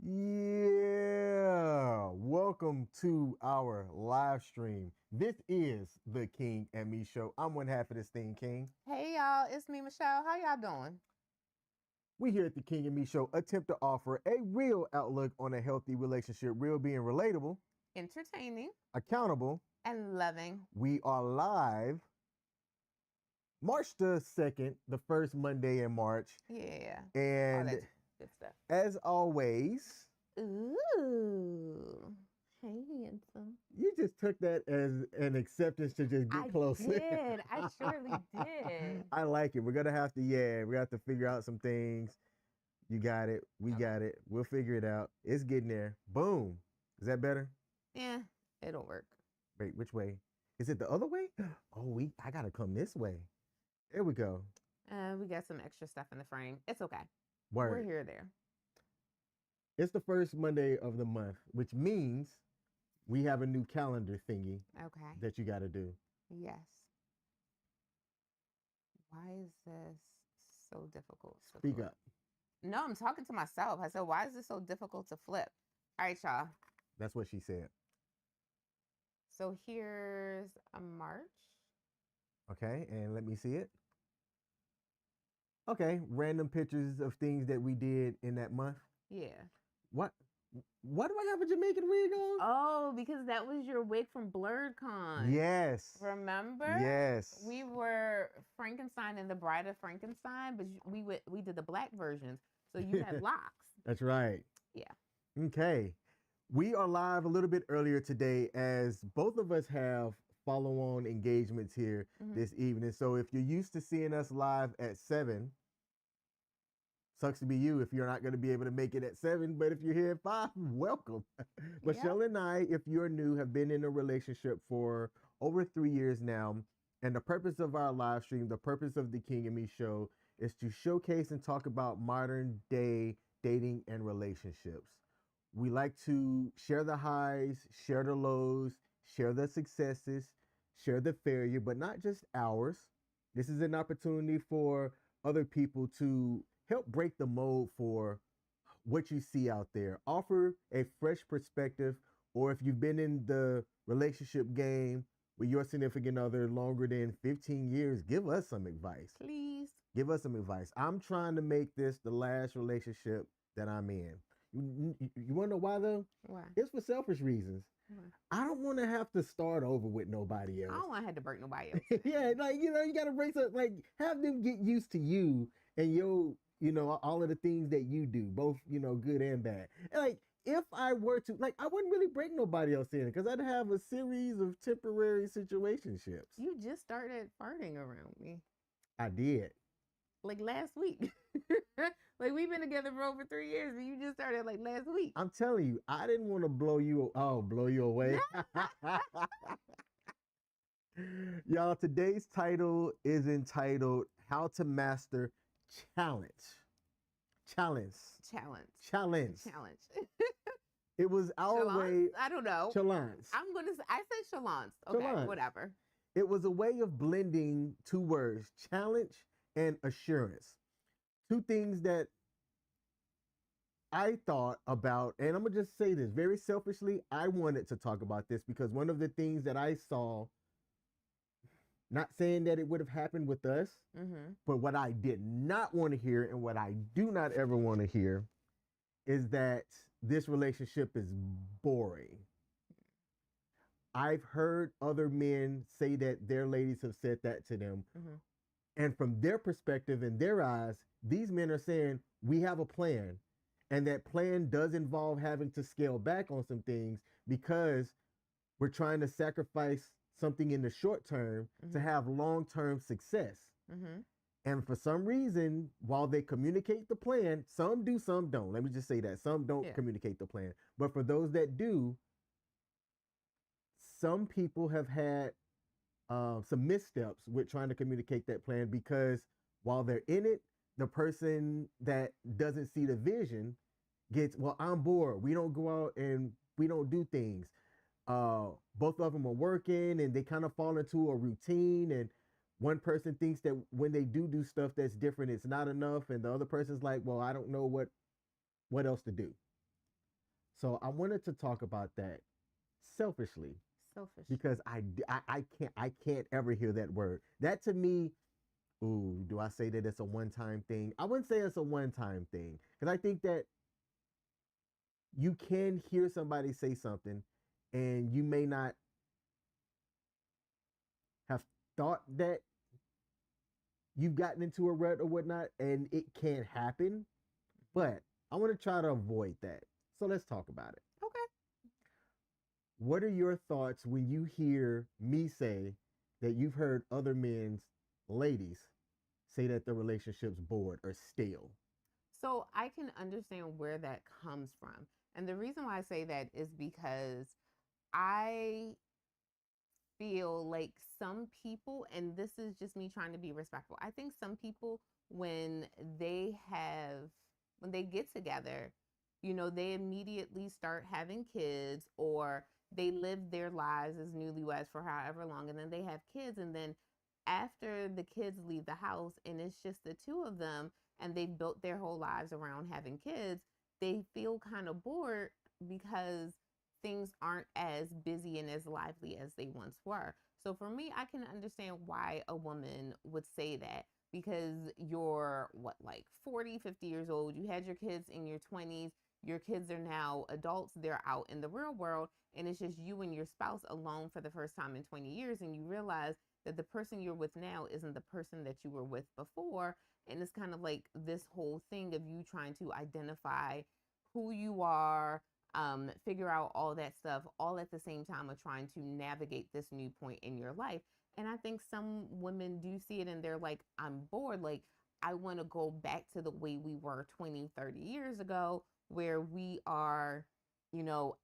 Yeah, welcome to our live stream. This is the King M.E show. I'm one half of this thing, King. Hey y'all, it's me, Michelle. How y'all doing? We here at the King M.E show attempt to offer a real outlook on a healthy relationship, real being relatable, Entertaining accountable. and loving. We are live March the 2nd, the first Monday in March. Yeah. All And that good stuff. as always, Ooh. Hey, handsome. you just took that as an acceptance to just get I closer. did. I surely did. I like it. We're gonna have to, we have to figure out some things. You got it. We got it. We'll figure it out. It's getting there. Boom. Is that better? Yeah, it'll work. Wait, which way? Is it the other way? Oh, I gotta come this way. There we go. We got some extra stuff in the frame. It's okay. Word. We're here there. It's the first Monday of the month, which means we have a new calendar thingy Okay. that you gotta do. Yes. Why is this so difficult? Speak up. No, I'm talking to myself. I said, why is this so difficult to flip? All right, y'all. That's what she said. So here's a March. Okay, and let me see it. Okay, random pictures of things that we did in that month. Yeah. What? Why do I have a Jamaican wig on? Oh, because that was your wig from BlurredCon. Yes. Remember? Yes. We were Frankenstein and the Bride of Frankenstein, but we did the black versions. So you had locks. That's right. Yeah. Okay. We are live a little bit earlier today as both of us have follow-on engagements here this evening. So if you're used to seeing us live at 7, sucks to be you if you're not going to be able to make it at 7, but if you're here at 5, welcome. Michelle and I, if you're new, have been in a relationship for over 3 years now. And the purpose of our live stream, the purpose of the King and Me show is to showcase and talk about modern day dating and relationships. We like to share the highs, share the lows, share the successes, share the failure, but not just ours. This is an opportunity for other people to help break the mold for what you see out there. Offer a fresh perspective, or if you've been in the relationship game with your significant other longer than 15 years, give us some advice. Please. Give us some advice. I'm trying to make this the last relationship that I'm in. You want to know why, though? Why? It's for selfish reasons. Why? I don't want to have to start over with nobody else. I don't want to have to break nobody else. Yeah, like, you got to break some, like, have them get used to you and your, all of the things that you do, both, good and bad. And like, if I were to, like, I wouldn't really break nobody else in because I'd have a series of temporary situationships. You just started farting around me. I did. Like last week. Like we've been together for over 3 years and you just started like last week. I'm telling you, I didn't want to blow you away. Y'all, today's title is entitled How to Master Challenge. It was our Chalance? way. I don't know. Chalance. I say Chalance. Okay, Chalance. whatever. It was a way of blending two words, challenge and assurance. Two things that I thought about, and I'm going to just say this very selfishly. I wanted to talk about this because one of the things that I saw, not saying that it would have happened with us, but what I did not want to hear and what I do not ever want to hear is that this relationship is boring. I've heard other men say that their ladies have said that to them. And from their perspective, in their eyes, these men are saying, we have a plan. And that plan does involve having to scale back on some things because we're trying to sacrifice something in the short term to have long-term success. And for some reason, while they communicate the plan, some do, some don't. Let me just say that. Some don't communicate the plan. But for those that do, some people have had some missteps with trying to communicate that plan because while they're in it, the person that doesn't see the vision gets, well, I'm bored. We don't go out and we don't do things. Both of them are working and they kind of fall into a routine, and one person thinks that when they do stuff that's different, it's not enough, and the other person's like, well, I don't know what else to do. So I wanted to talk about that selfishly Selfish. because I can't ever hear that word. That to me, ooh, do I say that it's a one time thing? I wouldn't say it's a one time thing because I think that you can hear somebody say something and you may not have thought that you've gotten into a rut or whatnot, and it can happen. But I want to try to avoid that. So let's talk about it. Okay. What are your thoughts when you hear me say that you've heard other men's ladies say that the relationship's bored or stale? So I can understand where that comes from. And the reason why I say that is because I feel like some people, and this is just me trying to be respectful, I think some people, when they have, when they get together, they immediately start having kids, or they live their lives as newlyweds for however long, and then they have kids. And then after the kids leave the house and it's just the two of them, and they've built their whole lives around having kids, they feel kind of bored because things aren't as busy and as lively as they once were. So for me, I can understand why a woman would say that, because you're what, like 40, 50 years old, you had your kids in your 20s, your kids are now adults, they're out in the real world, and it's just you and your spouse alone for the first time in 20 years, and you realize that the person you're with now isn't the person that you were with before. And it's kind of like this whole thing of you trying to identify who you are, figure out all that stuff, all at the same time of trying to navigate this new point in your life. And I think some women do see it and they're like, I'm bored. Like, I want to go back to the way we were 20, 30 years ago, where we are,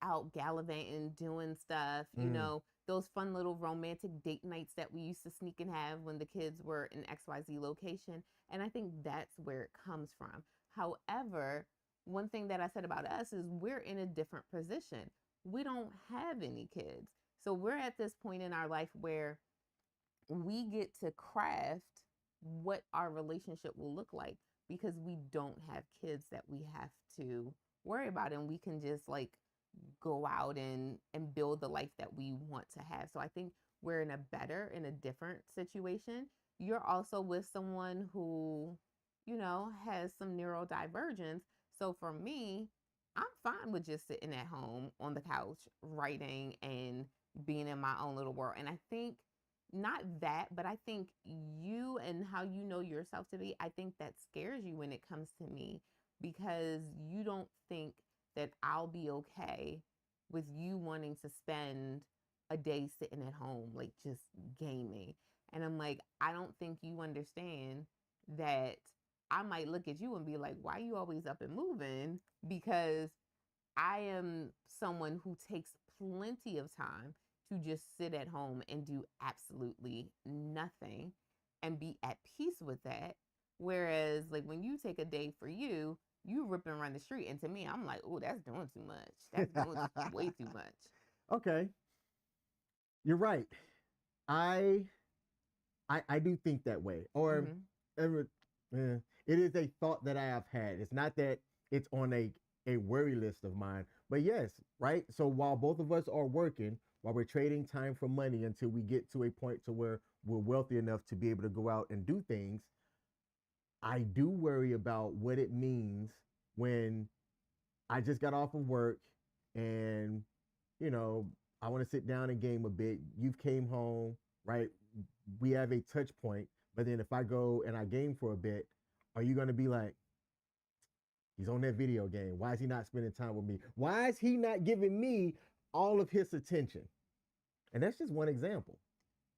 out gallivanting, doing stuff, Mm. those fun little romantic date nights that we used to sneak and have when the kids were in XYZ location. And I think that's where it comes from. However, one thing that I said about us is we're in a different position. We don't have any kids. So we're at this point in our life where we get to craft what our relationship will look like, because we don't have kids that we have to worry about, and we can just like go out and build the life that we want to have. So I think we're in a different situation. You're also with someone who, has some neurodivergence. So for me, I'm fine with just sitting at home on the couch writing and being in my own little world. And I think not that, but I think you and how you know yourself to be, I think that scares you when it comes to me, because you don't think that I'll be okay with you wanting to spend a day sitting at home, like just gaming. And I'm like, I don't think you understand that I might look at you and be like, why are you always up and moving? Because I am someone who takes plenty of time to just sit at home and do absolutely nothing and be at peace with that. Whereas, like, when you take a day for you, you rip and run the street. And to me, I'm like, oh, that's doing too much. That's doing way too much. Okay, you're right. I I do think that way, or Mm-hmm. ever, it is a thought that I have had. It's not that it's on a worry list of mine, but yes, right. So while both of us are working, while we're trading time for money until we get to a point to where we're wealthy enough to be able to go out and do things, I do worry about what it means when I just got off of work and you know I want to sit down and game a bit. You've came home, right? We have a touch point, but then if I go and I game for a bit, are you going to be like, he's on that video game? Why is he not spending time with me? Why is he not giving me all of his attention? And that's just one example.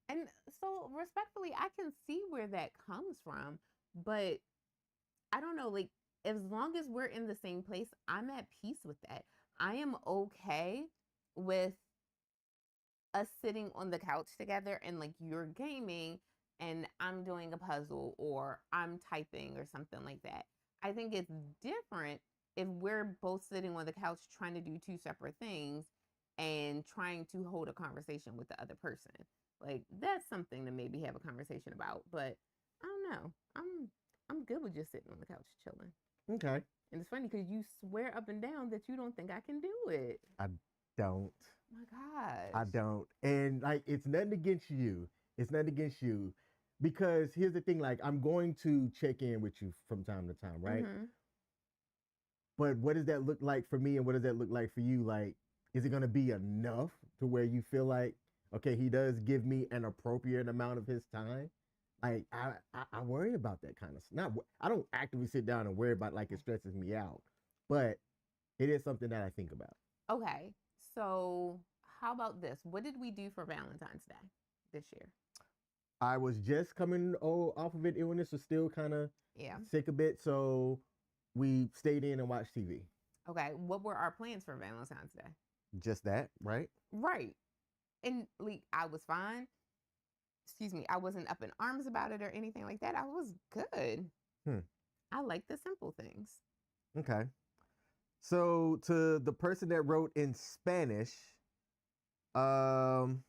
And so, respectfully, I can see where that comes from, but I don't know, like, as long as we're in the same place, I'm at peace with that. I am okay with us sitting on the couch together and like you're gaming and I'm doing a puzzle or I'm typing or something like that. I think it's different if we're both sitting on the couch trying to do two separate things and trying to hold a conversation with the other person. Like, that's something to maybe have a conversation about, but I don't know. I'm good with just sitting on the couch chilling. Okay. And it's funny because you swear up and down that you don't think I can do it. I don't. Oh my gosh. I don't. And like, it's nothing against you. It's nothing against you. Because here's the thing, like, I'm going to check in with you from time to time, right? Mm-hmm. But what does that look like for me and what does that look like for you? Like, is it going to be enough to where you feel like, okay, he does give me an appropriate amount of his time? Like, I worry about that kind of stuff. Not, I don't actively sit down and worry about like it stresses me out, but it is something that I think about. Okay. So how about this? What did we do for Valentine's Day this year? I was just coming off of an illness, so still kind of Yeah. sick a bit. So we stayed in and watched TV. Okay. What were our plans for Valentine's Day? Just that, right? Right. And like I was fine. Excuse me. I wasn't up in arms about it or anything like that. I was good. I like the simple things. Okay. So to the person that wrote in Spanish, you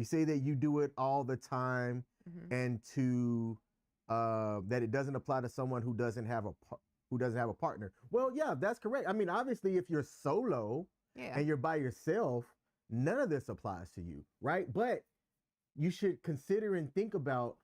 say that you do it all the time, and to that it doesn't apply to someone who doesn't have a partner. Well, yeah, that's correct. I mean, obviously, if you're solo and you're by yourself, none of this applies to you, right? But you should consider and think about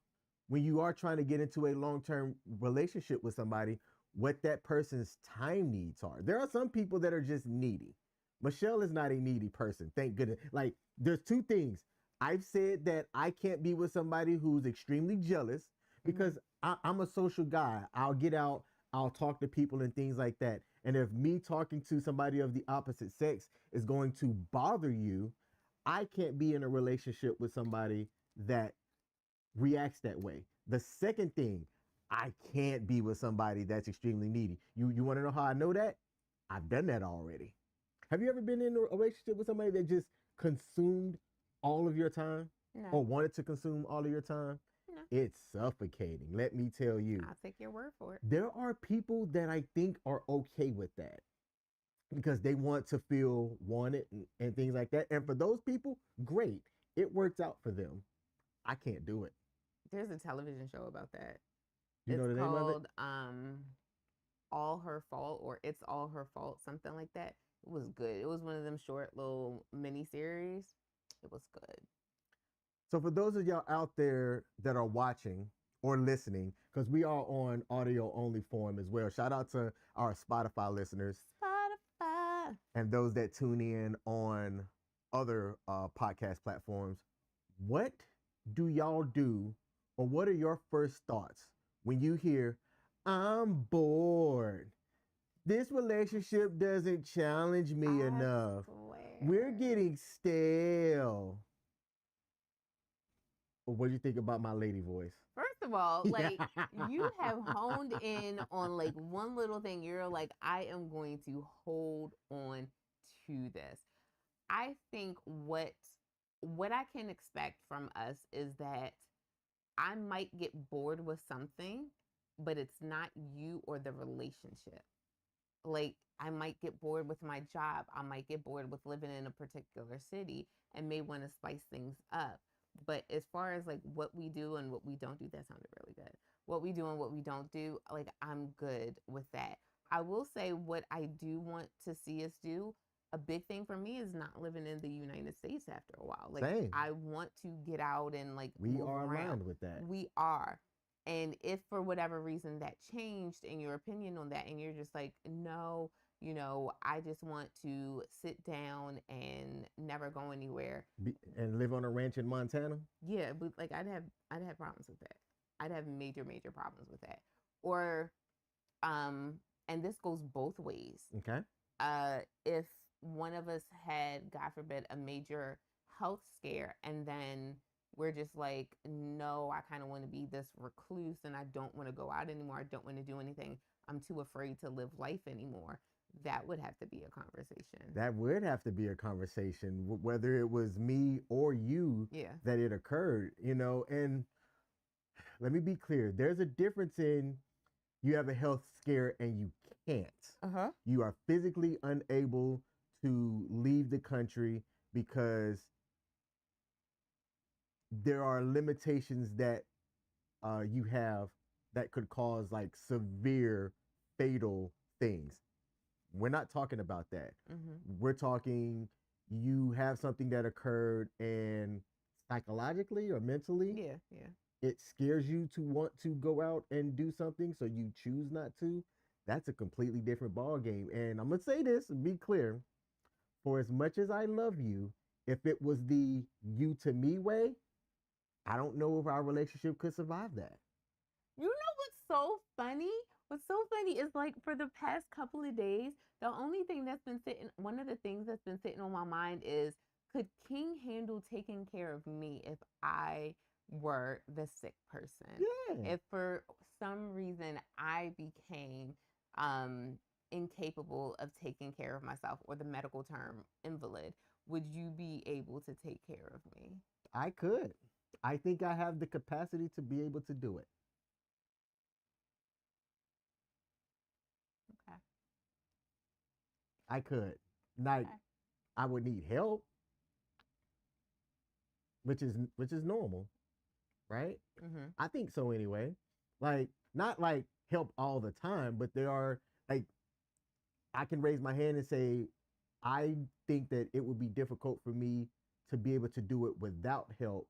when you are trying to get into a long-term relationship with somebody, what that person's time needs are. There are some people that are just needy. Michelle is not a needy person, thank goodness. Like, there's two things. I've said that I can't be with somebody who's extremely jealous because I'm a social guy. I'll get out, I'll talk to people and things like that. And if me talking to somebody of the opposite sex is going to bother you, I can't be in a relationship with somebody that reacts that way. The second thing, I can't be with somebody that's extremely needy. You want to know how I know that? I've done that already. Have you ever been in a relationship with somebody that just consumed all of your time? No. Or wanted to consume all of your time? No. It's suffocating, let me tell you. I'll take your word for it. There are people that I think are okay with that because they want to feel wanted and things like that. And for those people, great. It works out for them. I can't do it. There's a television show about that. You know the name of it? It's called All Her Fault, or It's All Her Fault, something like that. It was good. It was one of them short little mini series. It was good. So for those of y'all out there that are watching or listening, because we are on audio only form as well. Shout out to our Spotify listeners. Spotify. And those that tune in on other podcast platforms. What do y'all do, or what are your first thoughts when you hear, I'm bored? This relationship doesn't challenge me enough. We're getting stale. What do you think about my lady voice? First of all, like you have honed in on like one little thing. You're like, I am going to hold on to this. I think what I can expect from us is that I might get bored with something, but it's not you or the relationship. Like I might get bored with my job. I might get bored with living in a particular city and may want to spice things up. But as far as like what we do and what we don't do, that sounded really good. What we do and what we don't do, like I'm good with that. I will say what I do want to see us do. A big thing for me is not living in the United States after a while. Like Same. I want to get out and like we are around. aligned with that. We are. And if for whatever reason that changed in your opinion on that, and you're just like, no, you know, I just want to sit down and never go anywhere. And live on a ranch in Montana? Yeah, but like I'd have problems with that. I'd have major problems with that. Or and this goes both ways. Okay. If one of us had, God forbid, a major health scare, and then we're just like, no, I kind of want to be this recluse and I don't want to go out anymore. I don't want to do anything. I'm too afraid to live life anymore. That would have to be a conversation. That would have to be a conversation, whether it was me or you that it occurred, you know. And let me be clear. There's a difference in you have a health scare and you can't. You are physically unable to leave the country because there are limitations that you have that could cause like severe fatal things. We're not talking about that. We're talking you have something that occurred and psychologically or mentally, it scares you to want to go out and do something, so you choose not to. That's a completely different ball game. And I'm gonna say this and be clear: for as much as I love you, if it was the you to me way, I don't know if our relationship could survive that. You know what's so funny? What's so funny is like for the past couple of days, the only thing that's been sitting, one of the things that's been sitting on my mind is, could King handle taking care of me if I were the sick person? Yeah. If for some reason I became um, incapable of taking care of myself, or the medical term invalid, would you be able to take care of me? I could. I think I have the capacity to be able to do it. Okay. I could. Like, Okay. I would need help, which is normal, right? I think so anyway. Like, not like help all the time, but there are, like, I can raise my hand and say I think that it would be difficult for me to be able to do it without help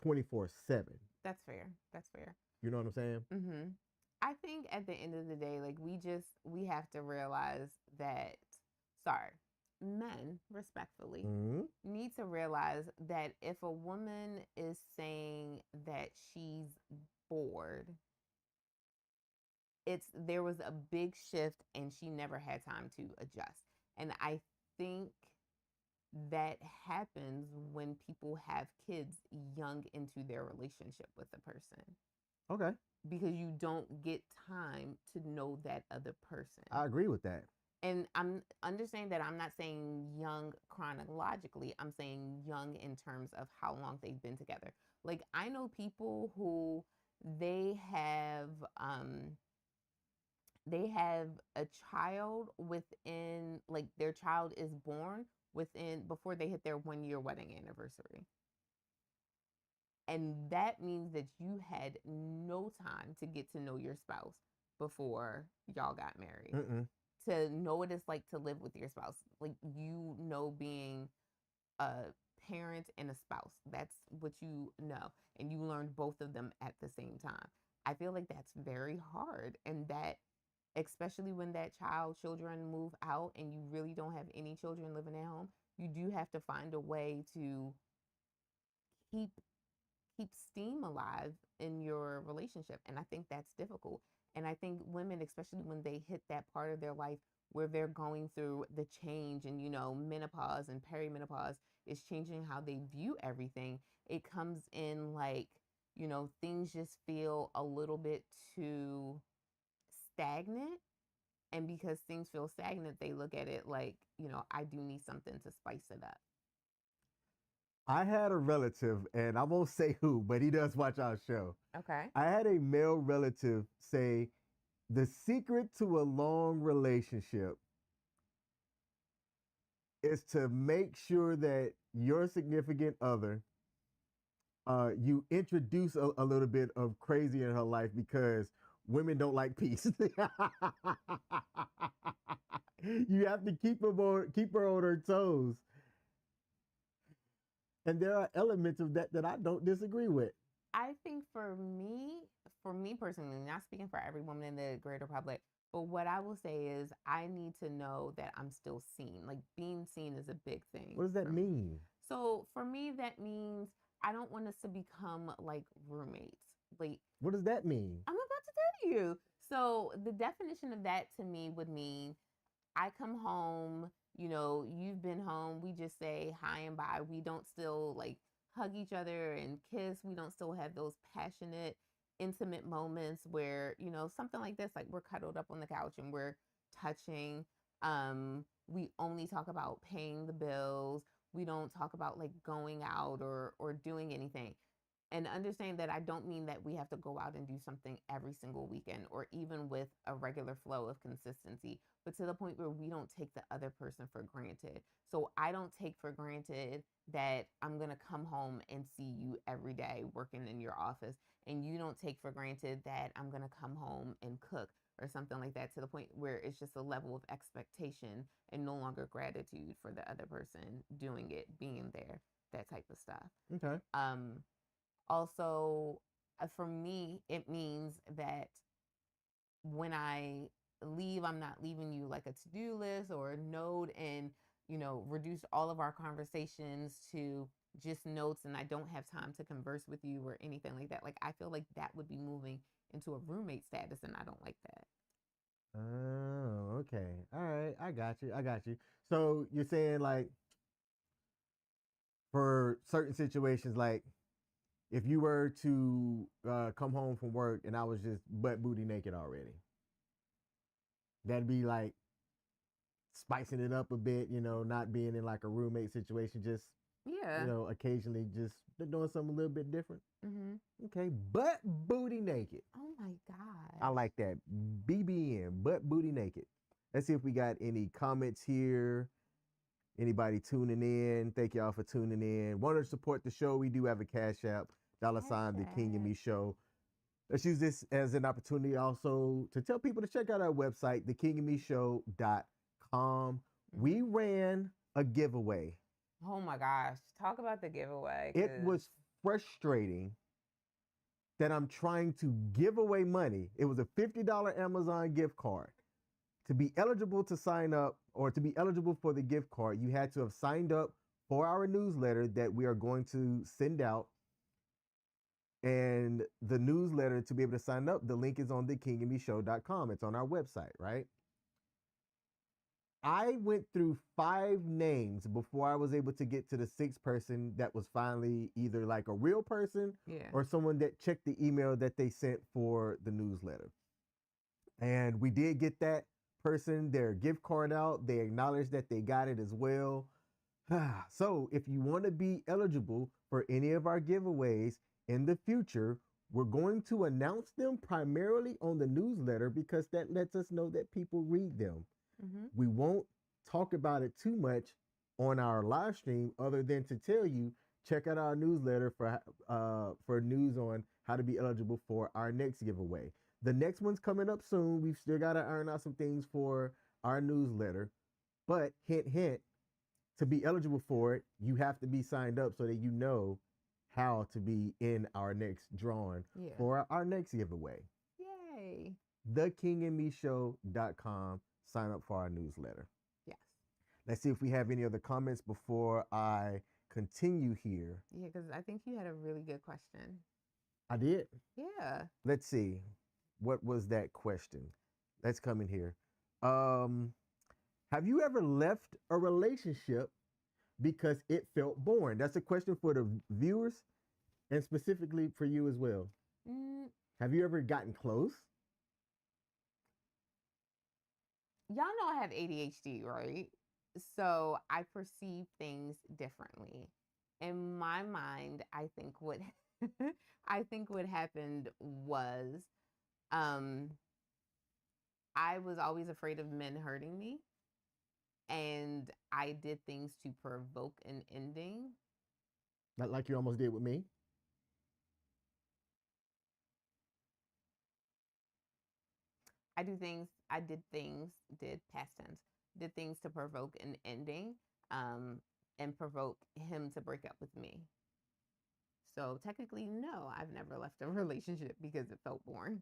24/7. That's fair. That's fair. You know what I'm saying? I think at the end of the day, like we have to realize that, sorry, men respectfully need to realize that if a woman is saying that she's bored, there was a big shift and she never had time to adjust. And I think that happens when people have kids young into their relationship with a person. Okay. Because you don't get time to know that other person. I agree with that. And I'm understanding that I'm not saying young chronologically, I'm saying young in terms of how long they've been together. Like, I know people who they have they have a child within, like, their child is born within, before they hit their 1 year wedding anniversary. And that means that you had no time to get to know your spouse before y'all got married. To know what it's like to live with your spouse. Like, you know, being a parent and a spouse. That's what you know. And you learned both of them at the same time. I feel like that's very hard. And that, especially when that children move out and you really don't have any children living at home, you do have to find a way to keep steam alive in your relationship. And I think that's difficult. And I think women, especially when they hit that part of their life where they're going through the change, and, you know, menopause and perimenopause is changing how they view everything. It comes in like, you know, things just feel a little bit too stagnant. And because things feel stagnant, they look at it like, you know, I do need something to spice it up. I had a relative, and I won't say who, but he does watch our show. Okay. I had a male relative say the secret to a long relationship is to make sure that your significant other, you introduce a little bit of crazy in her life, because women don't like peace. You have to keep her on her toes. And there are elements of that that I don't disagree with. I think for me personally, not speaking for every woman in the greater public, but what I will say is I need to know that I'm still seen. Like, being seen is a big thing. What does that mean? So for me, that means I don't want us to become like roommates. Like, what does that mean? I'm about to tell you. So the definition of that to me would mean I come home, you know, you've been home, we just say hi and bye. We don't still like hug each other and kiss. We don't still have those passionate, intimate moments where, you know, something like this, like we're cuddled up on the couch and we're touching. We only talk about paying the bills. We don't talk about like going out or doing anything. And understand that I don't mean that we have to go out and do something every single weekend, or even with a regular flow of consistency, but to the point where we don't take the other person for granted. So I don't take for granted that I'm going to come home and see you every day working in your office. And you don't take for granted that I'm going to come home and cook. or something like that, to the point where it's just a level of expectation and no longer gratitude for the other person doing it, being there, that type of stuff. Okay. Also, for me, it means that when I leave, I'm not leaving you like a to-do list or a note, and reduce all of our conversations to just notes, and I don't have time to converse with you or anything like that. Like, I feel like that would be moving into a roommate status, and I don't like that. Oh, okay. All right. I got you. So you're saying, like, for certain situations, like if you were to come home from work and I was just butt booty naked already, that'd be like spicing it up a bit, not being in like a roommate situation, just, Yeah. occasionally just doing something a little bit different. Mm-hmm. Okay, butt booty naked. Oh my God. I like that. BBN, butt booty naked. Let's see if we got any comments here. Anybody tuning in? Thank y'all for tuning in. Want to support the show? We do have a Cash App, $, the King M.E show. Let's use this as an opportunity also to tell people to check out our website, thekingandmeshow.com. We ran a giveaway. Oh my gosh. Talk about the giveaway. It was frustrating that I'm trying to give away money. It was a $50 Amazon gift card. To be eligible to sign up, or to be eligible for the gift card, you had to have signed up for our newsletter that we are going to send out. And the newsletter, to be able to sign up, the link is on thekingandmeshow.com. It's on our website, right? I went through 5 names before I was able to get to the 6th person that was finally either like a real person or someone that checked the email that they sent for the newsletter. And we did get that person their gift card out. They acknowledged that they got it as well. So if you want to be eligible for any of our giveaways in the future, we're going to announce them primarily on the newsletter because that lets us know that people read them. Mm-hmm. We won't talk about it too much on our live stream, other than to tell you, check out our newsletter for news on how to be eligible for our next giveaway. The next one's coming up soon. We've still got to iron out some things for our newsletter. But hint, hint, to be eligible for it, you have to be signed up so that you know how to be in our next drawing for our next giveaway. Yay. thekingandmeshow.com. Sign up for our newsletter. Yes. Let's see if we have any other comments before I continue here. Yeah, because I think you had a really good question. I did? Yeah. Let's see. What was that question? Let's come in here. Have you ever left a relationship because it felt boring? That's a question for the viewers and specifically for you as well. Have you ever gotten close? Y'all know I have ADHD, right? So I perceive things differently. In my mind, I think what happened was I was always afraid of men hurting me, and I did things to provoke an ending. Not like you almost did with me? Did past tense, did things to provoke an ending, and provoke him to break up with me. So technically, no, I've never left a relationship because it felt boring.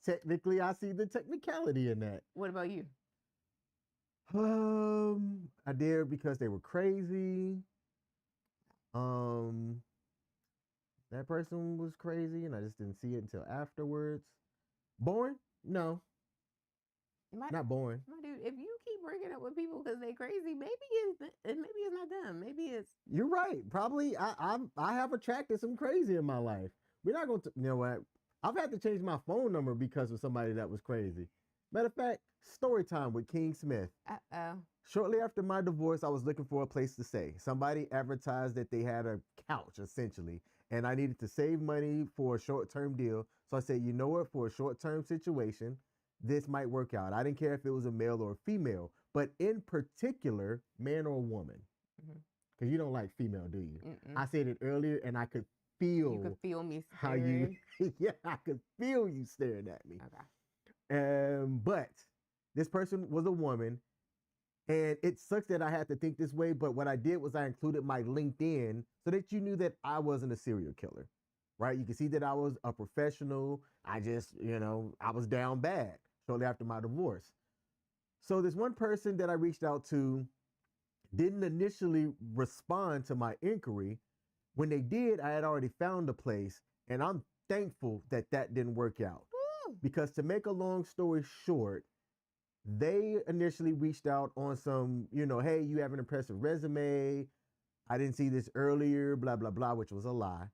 Technically, I see the technicality in that. What about you? I did because they were crazy. That person was crazy and I just didn't see it until afterwards. Boring? No. Not boring. My dude, if you keep breaking up with people because they crazy, maybe it's not them. Maybe it's... You're right. Probably I have attracted some crazy in my life. We're not going to, you know what? I've had to change my phone number because of somebody that was crazy. Matter of fact, story time with King Smith. Uh-oh. Shortly after my divorce, I was looking for a place to stay. Somebody advertised that they had a couch, essentially, and I needed to save money for a short-term deal. So I said, you know what? For a short-term situation, this might work out. I didn't care if it was a male or a female, but in particular, man or woman. Because you don't like female, do you? Mm-mm. I said it earlier, and I could feel. You could feel me how you. staring. Yeah, I could feel you staring at me. Okay. But this person was a woman, and it sucks that I had to think this way. But what I did was I included my LinkedIn so that you knew that I wasn't a serial killer, right? You can see that I was a professional. I just, I was down bad shortly after my divorce. So this one person that I reached out to didn't initially respond to my inquiry. When they did, I had already found a place, and I'm thankful that that didn't work out. Woo. Because to make a long story short, they initially reached out on some, hey, you have an impressive resume. I didn't see this earlier, blah, blah, blah, which was a lie.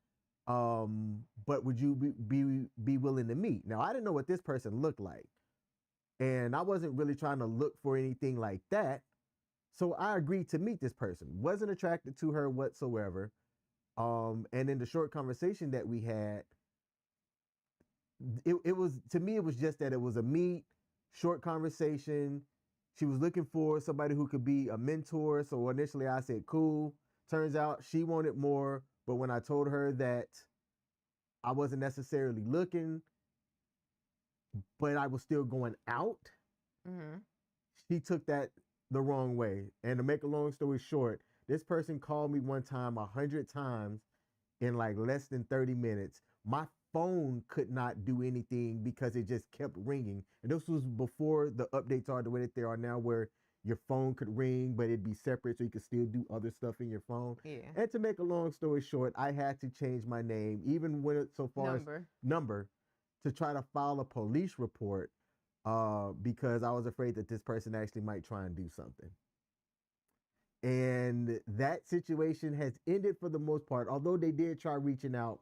But would you be willing to meet? Now, I didn't know what this person looked like, and I wasn't really trying to look for anything like that. So I agreed to meet this person. Wasn't attracted to her whatsoever. And in the short conversation that we had, it was, to me, it was just that it was a meet, short conversation. She was looking for somebody who could be a mentor. So initially I said, cool. Turns out she wanted more. But when I told her that I wasn't necessarily looking, but I was still going out, she took that the wrong way. And to make a long story short, this person called me one time 100 times in like less than 30 minutes. My phone could not do anything because it just kept ringing. And this was before the updates are the way that they are now, where your phone could ring, but it'd be separate so you could still do other stuff in your phone. Yeah. And to make a long story short, I had to change my name, even when it so far as number, to try to file a police report because I was afraid that this person actually might try and do something. And that situation has ended for the most part, although they did try reaching out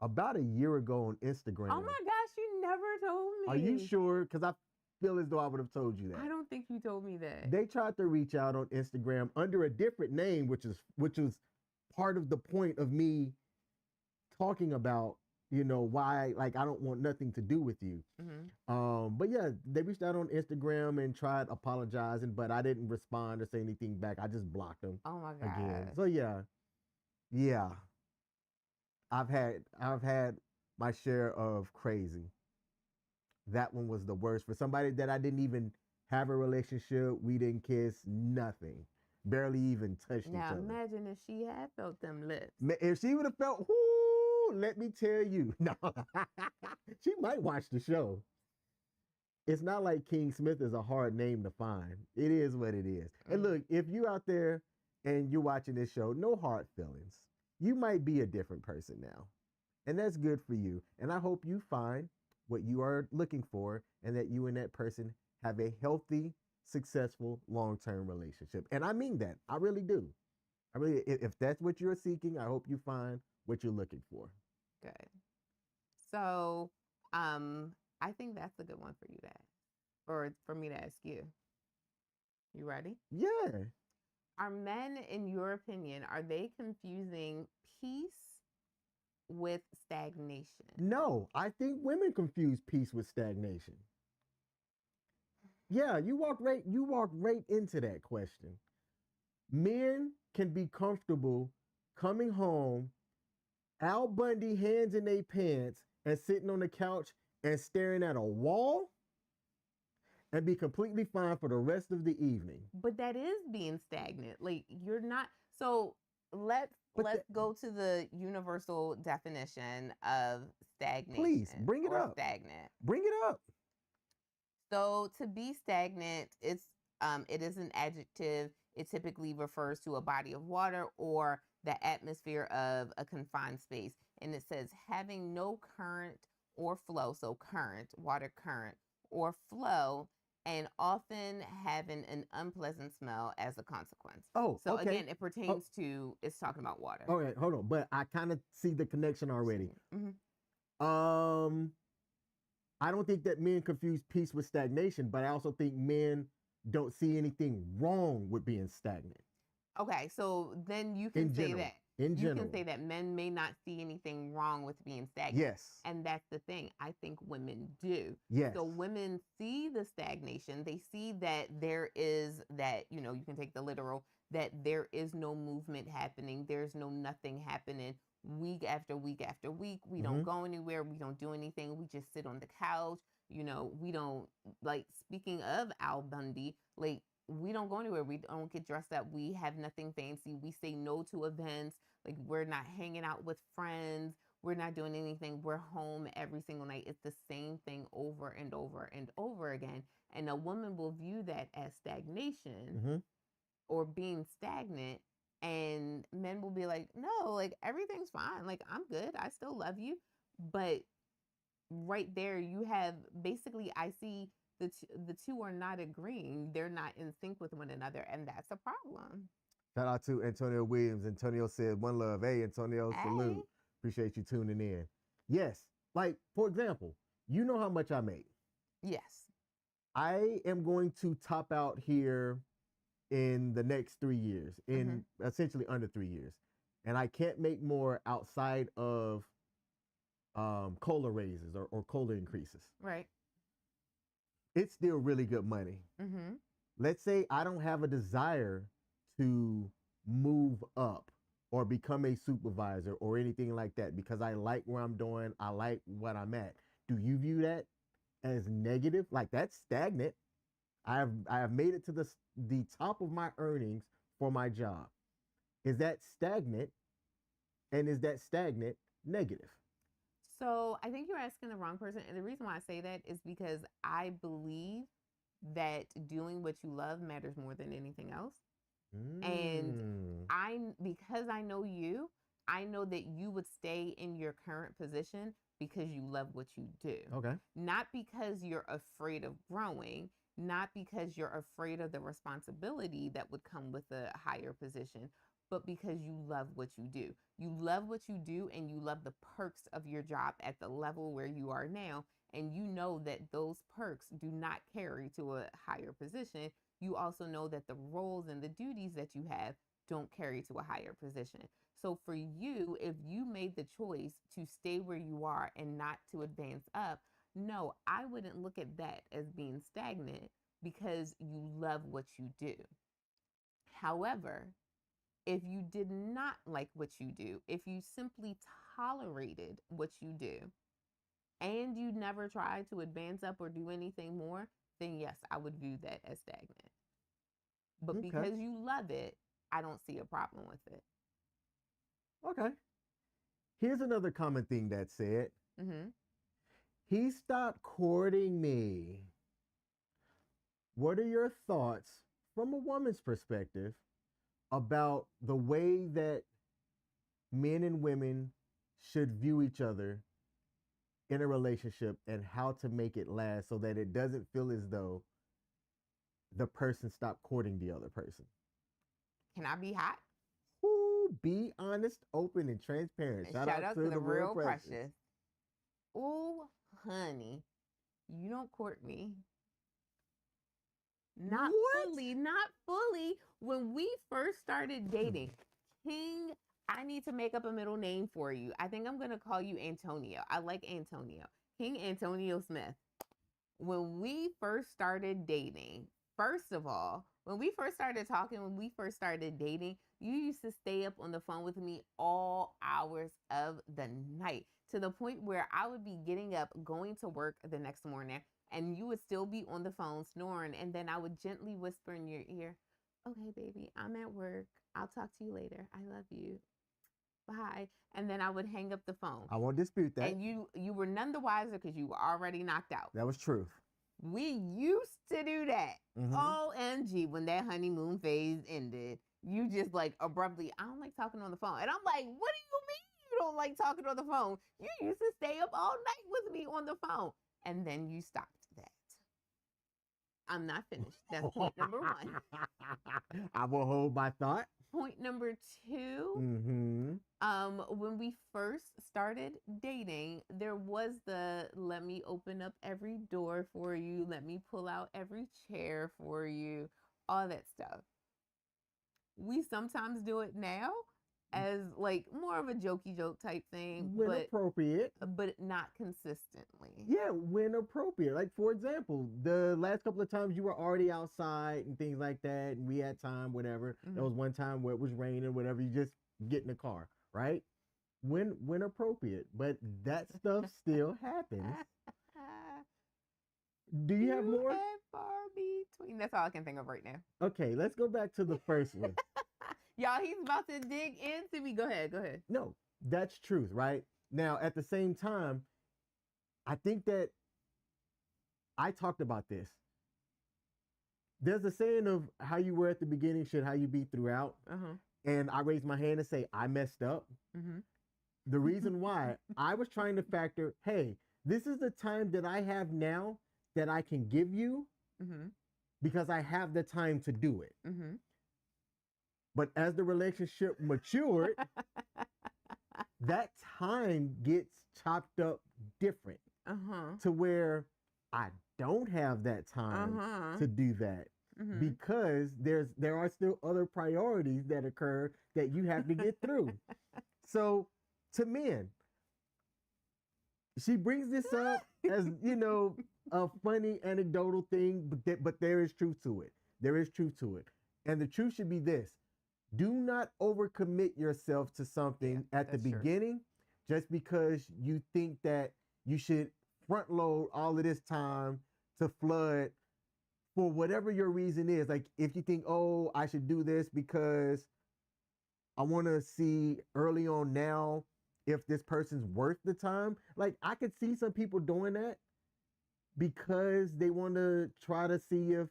about a year ago on Instagram. Oh my gosh, you never told me. Are you sure? Because I feel as though I would have told you that. I don't think you told me that. They tried to reach out on Instagram under a different name, which was part of the point of me talking about, why, like, I don't want nothing to do with you. But yeah, they reached out on Instagram and tried apologizing, but I didn't respond or say anything back. I just blocked them. Oh my God. Again. So yeah. I've had my share of crazy. That one was the worst for somebody that I didn't even have a relationship. We didn't kiss, nothing. Barely even touched each other. Now imagine if she had felt them lips. If she would have felt, whoo, let me tell you. No, she might watch the show. It's not like King Smith is a hard name to find. It is what it is. And look, if you out there and you're watching this show, no hard feelings. You might be a different person now. And that's good for you. And I hope you find what you are looking for and that you and that person have a healthy, successful, long-term relationship. And I mean that. I really do. If that's what you're seeking, I hope you find what you're looking for. Good. So, I think that's a good one for you to ask, or for me to ask you. You ready? Yeah. Are men, in your opinion, are they confusing peace with stagnation? No, I think women confuse peace with stagnation. Yeah, you walk right into that question. Men can be comfortable coming home, Al Bundy, hands in their pants, and sitting on the couch and staring at a wall and be completely fine for the rest of the evening. But that is being stagnant. Like, you're not. So let's go to the universal definition of stagnation. Please bring it up. Stagnant. Bring it up. So to be stagnant, it is an adjective. It typically refers to a body of water or the atmosphere of a confined space. And it says having no current or flow. So current, water current, or flow, and often having an unpleasant smell as a consequence. Oh, so okay. Again, it pertains to, it's talking about water. All right, hold on. But I kind of see the connection already. I don't think that men confuse peace with stagnation, but I also think men don't see anything wrong with being stagnant. Okay, so then you can say that. In general. You can say that men may not see anything wrong with being stagnant. Yes. And that's the thing. I think women do. Yes. So women see the stagnation. They see that there is that, you can take the literal, that there is no movement happening. There's no nothing happening. week after week after week. We Mm-hmm. don't go anywhere. We don't do anything. We just sit on the couch. We don't, like, speaking of Al Bundy, like, we don't go anywhere. We don't get dressed up. We have nothing fancy. We say no to events. Like, we're not hanging out with friends. We're not doing anything. We're home every single night. It's the same thing over and over and over again. And a woman will view that as stagnation Mm-hmm. or being stagnant. And men will be like, no, like, everything's fine. Like, I'm good. I still love you. But right there, you have basically, I see the two are not agreeing. They're not in sync with one another. And that's a problem. Shout out to Antonio Williams. Antonio said, "One love." Hey, Antonio, Hey. salute. Appreciate you tuning in. Yes, like, for example, you know how much I make. Yes. I am going to top out here in the next 3 years, in essentially under 3 years. And I can't make more outside of COLA raises or COLA increases. Right. It's still really good money. Mm-hmm. Let's say I don't have a desire to move up or become a supervisor or anything like that because I like where I'm doing. I like what I'm at. Do you view that as negative? Like, that's stagnant. I have made it to the top of my earnings for my job. Is that stagnant? And is that stagnant negative? So I think you're asking the wrong person. And the reason why I say that is because I believe that doing what you love matters more than anything else. And because I know you, I know that you would stay in your current position because you love what you do. Okay. Not because you're afraid of growing, not because you're afraid of the responsibility that would come with a higher position, but because you love what you do. You love what you do and you love the perks of your job at the level where you are now. And you know that those perks do not carry to a higher position. You also know that the roles and the duties that you have don't carry to a higher position. So for you, if you made the choice to stay where you are and not to advance up, no, I wouldn't look at that as being stagnant because you love what you do. However, if you did not like what you do, if you simply tolerated what you do, and you never tried to advance up or do anything more, then yes, I would view that as stagnant. But because you love it, I don't see a problem with it. Okay. Here's another common thing that's said. Mm-hmm. He stopped courting me. What are your thoughts from a woman's perspective about the way that men and women should view each other in a relationship and how to make it last so that it doesn't feel as though the person stopped courting the other person? Can I be hot? Ooh, be honest, open, and transparent. Shout out to the real precious. Ooh, honey, you don't court me. Not fully. When we first started dating, King, I need to make up a middle name for you. I think I'm going to call you Antonio. I like Antonio. King Antonio Smith. When we first started dating, first of all, when we first started talking, when we first started dating, you used to stay up on the phone with me all hours of the night to the point where I would be getting up, going to work the next morning, and you would still be on the phone snoring. And then I would gently whisper in your ear, okay, baby, I'm at work. I'll talk to you later. I love you. Bye. And then I would hang up the phone. I won't dispute that. And you were none the wiser because you were already knocked out. That was truth. We used to do that. OMG, when that honeymoon phase ended, you just like abruptly, I don't like talking on the phone. And I'm like, what do you mean you don't like talking on the phone? You used to stay up all night with me on the phone. And then you stopped that. I'm not finished. That's point number one. I will hold my thought. Point number two, when we first started dating, there was the let me open up every door for you, let me pull out every chair for you, all that stuff. We sometimes do it now as like more of a jokey joke type thing, when appropriate, but not consistently. Yeah, when appropriate. Like, for example, the last couple of times you were already outside and things like that, and we had time, whatever. There was one time where it was raining, whatever. You just get in the car, right? when appropriate, but that stuff still happens. Do you have more? And far between. That's all I can think of right now. Okay, let's go back to the first one. Y'all, he's about to dig into me. Go ahead. Go ahead. No, that's truth, right? Now, at the same time, I think that I talked about this. There's a saying of how you were at the beginning should how you be throughout. And I raised my hand and say, I messed up. The reason why I was trying to factor, hey, this is the time that I have now that I can give you because I have the time to do it. But as the relationship matured, that time gets chopped up different to where I don't have that time to do that because there are still other priorities that occur that you have to get through. So to men, she brings this up as, you know, a funny anecdotal thing, but there is truth to it. There is truth to it. And the truth should be this. Do not overcommit yourself to something at the beginning just because you think that you should front load all of this time to flood for whatever your reason is. Like if you think, oh, I should do this because I want to see early on now if this person's worth the time. Like I could see some people doing that because they want to try to see if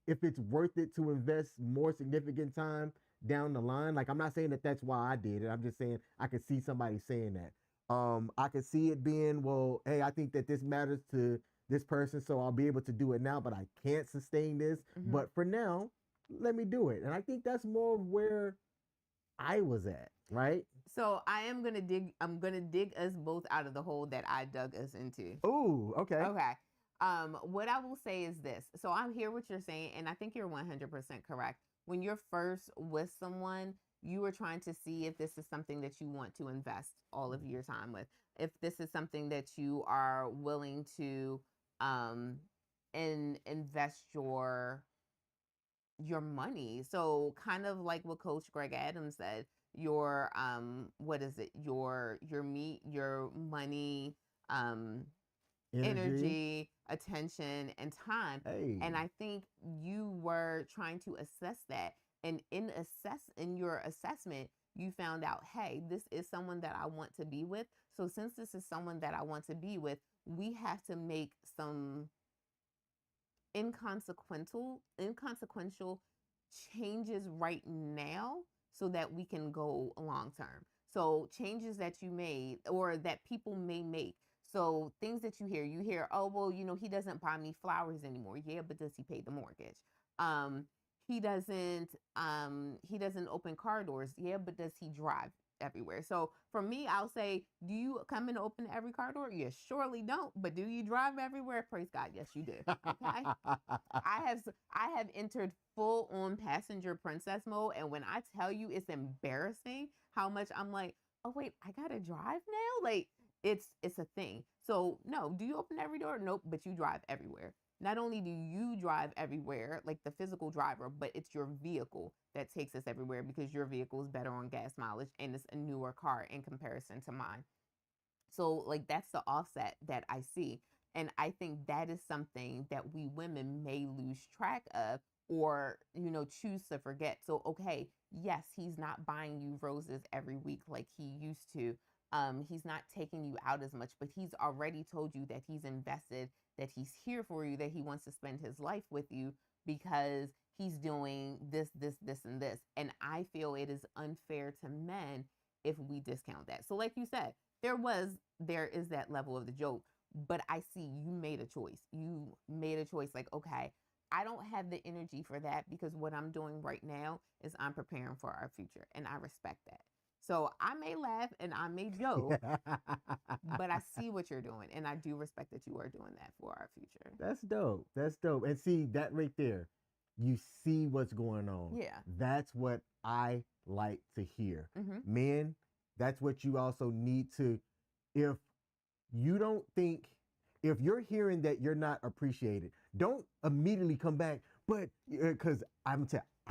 it's worth it to invest more significant time down the line. Like I'm not saying that that's why I did it. I'm just saying I could see somebody saying that. I could see it being, well, hey, I think that this matters to this person, so I'll be able to do it now, but I can't sustain this. But for now, let me do it. And I think that's more of where I was at, right? So I'm gonna dig us both out of the hole that I dug us into. Oh, okay. Okay. What I will say is this. So I hear what you're saying, and I think you're 100% correct. When you're first with someone, you are trying to see if this is something that you want to invest all of your time with. If this is something that you are willing to invest your money. So kind of like what Coach Greg Adams said, your money, energy, attention, and time. Hey. And I think you were trying to assess that. And in your assessment, you found out, hey, this is someone that I want to be with. So since this is someone that I want to be with, we have to make some inconsequential changes right now so that we can go long term. So changes that you made or that people may make. So things that you hear, oh, well, you know, he doesn't buy me flowers anymore. Yeah, but does he pay the mortgage? He doesn't open car doors. Yeah, but does he drive everywhere? So for me, I'll say, do you come and open every car door? You surely don't. But do you drive everywhere? Praise God. Yes, you do. Okay. I have entered full on passenger princess mode. And when I tell you it's embarrassing how much I'm like, oh, wait, I got to drive now? Like, it's a thing. So no, do you open every door? Nope, but you drive everywhere. Not only do you drive everywhere, like the physical driver, but it's your vehicle that takes us everywhere because your vehicle is better on gas mileage and it's a newer car in comparison to mine. So like that's the offset that I see. And I think that is something that we women may lose track of or, you know, choose to forget. So, okay, yes, he's not buying you roses every week like he used to. He's not taking you out as much, but he's already told you that he's invested, that he's here for you, that he wants to spend his life with you because he's doing this, and this. And I feel it is unfair to men if we discount that. So like you said, there is that level of the joke, but I see you made a choice. You made a choice like, okay, I don't have the energy for that because what I'm doing right now is I'm preparing for our future, and I respect that. So I may laugh and I may joke, but I see what you're doing, and I do respect that you are doing that for our future. That's dope. That's dope. And see, that right there, you see what's going on. Yeah. That's what I like to hear. Men, that's what you also need to, if you're hearing that you're not appreciated, don't immediately come back. But because I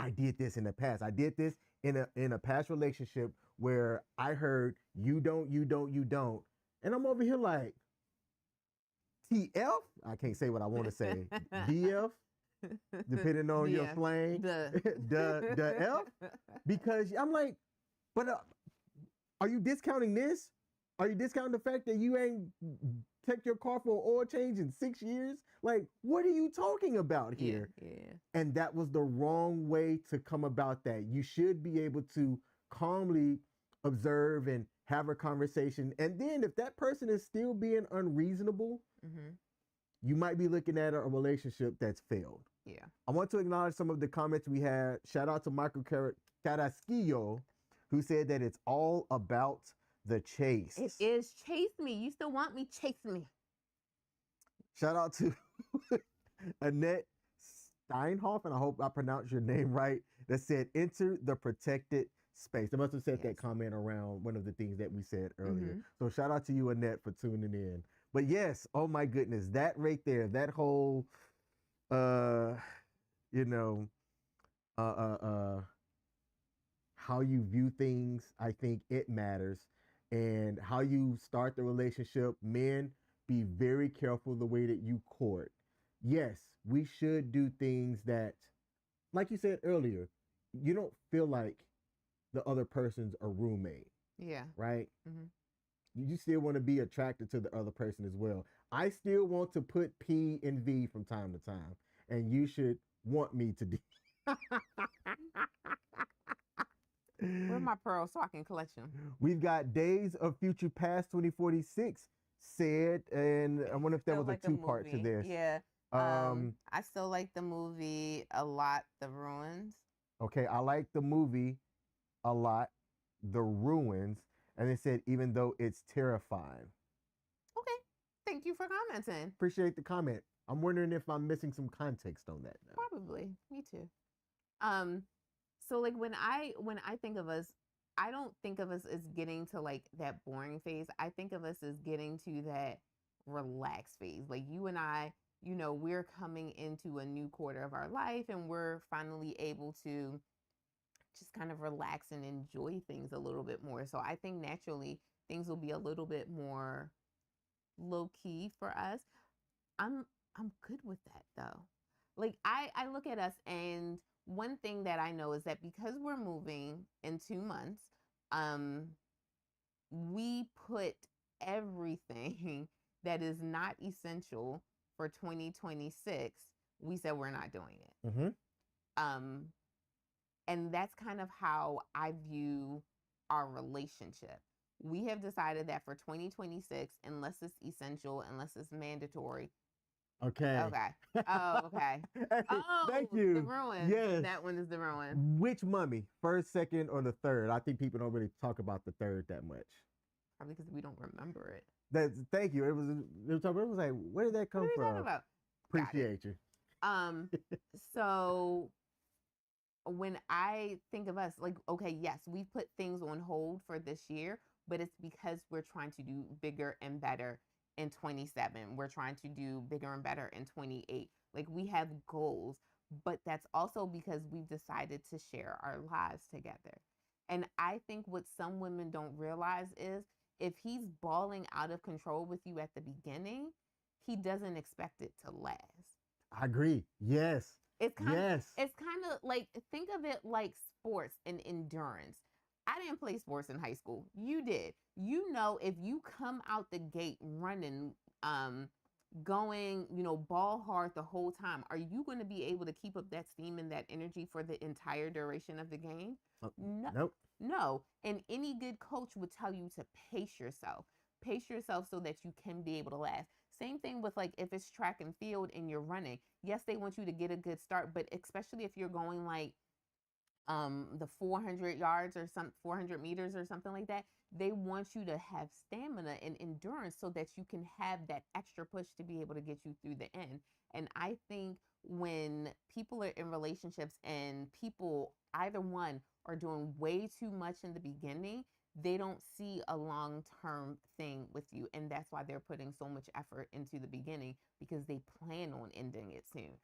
did this in the past. I did this in a past relationship where I heard you don't, you don't, you don't. And I'm over here like, TF? I can't say what I want to say. DF, depending on your Yeah. slang. The the F? Because I'm like, but are you discounting this? Are you discounting the fact that you ain't checked your car for an oil change in 6 years? Like, what are you talking about here? Yeah. And that was the wrong way to come about that. You should be able to calmly observe and have a conversation. And then if that person is still being unreasonable, Mm-hmm. you might be looking at a relationship that's failed. Yeah. I want to acknowledge some of the comments we had. Shout out to Michael Carasquillo, who said that it's all about the chase. It is. Chase me. You still want me? Chase me. Shout out to Annette Steinhoff, and I hope I pronounced your name right, that said, enter the protected space. They must have said that comment around one of the things that we said earlier. So shout out to you, Annette, for tuning in. But yes, oh my goodness, that right there, that whole, you know, how you view things, I think it matters. And how you start the relationship. Men, be very careful the way that you court. Yes, we should do things that, like you said earlier, you don't feel like the other person's a roommate. Yeah. Right? Mm-hmm. You still want to be attracted to the other person as well. I still want to put P and V from time to time, and you should want me to do. Where's my pearl so I can collect them? We've got Days of Future Past 2046 said, and I wonder if there was like a two-part to this. Yeah. I still like the movie a lot, The Ruins. Okay, I like the movie a lot, The Ruins, and they said even though it's terrifying. Okay, thank you for commenting. Appreciate the comment. I'm wondering if I'm missing some context on that now. Probably, me too. So like when I think of us, I don't think of us as getting to like that boring phase. I think of us as getting to that relaxed phase. Like you and I, you know, we're coming into a new quarter of our life and we're finally able to just kind of relax and enjoy things a little bit more. So I think naturally things will be a little bit more low key for us. I'm good with that though. Like I look at us, and one thing that I know is that because we're moving in 2 months, we put everything that is not essential for 2026. We said we're not doing it. Mm-hmm. And that's kind of how I view our relationship. We have decided that for 2026, unless it's essential, unless it's mandatory. Okay. Oh, okay. Hey, thank you. The Ruin. Yes. That one is The Ruin. Which mummy? First, second, or the third? I think people don't really talk about the third that much. Probably because we don't remember it. Thank you. It was like, where did that come from? What are you talking about? Appreciate you. So when I think of us, like, okay, yes, we put things on hold for this year, but it's because we're trying to do bigger and better in 27. We're trying to do bigger and better in 28. Like we have goals, but that's also because we've decided to share our lives together. And I think what some women don't realize is if he's balling out of control with you at the beginning, he doesn't expect it to last. I agree. Yes. It's kind of like, think of it like sports and endurance. I didn't play sports in high school. You did. You know, if you come out the gate running, going, you know, ball hard the whole time, are you going to be able to keep up that steam and that energy for the entire duration of the game? No. Nope. No. And any good coach would tell you to pace yourself. Pace yourself so that you can be able to last. Same thing with like if it's track and field and you're running. Yes, they want you to get a good start, but especially if you're going like the 400 yards or 400 meters or something like that, they want you to have stamina and endurance so that you can have that extra push to be able to get you through the end. And I think when people are in relationships and people, either one, are doing way too much in the beginning, they don't see a long-term thing with you. And that's why they're putting so much effort into the beginning, because they plan on ending it soon.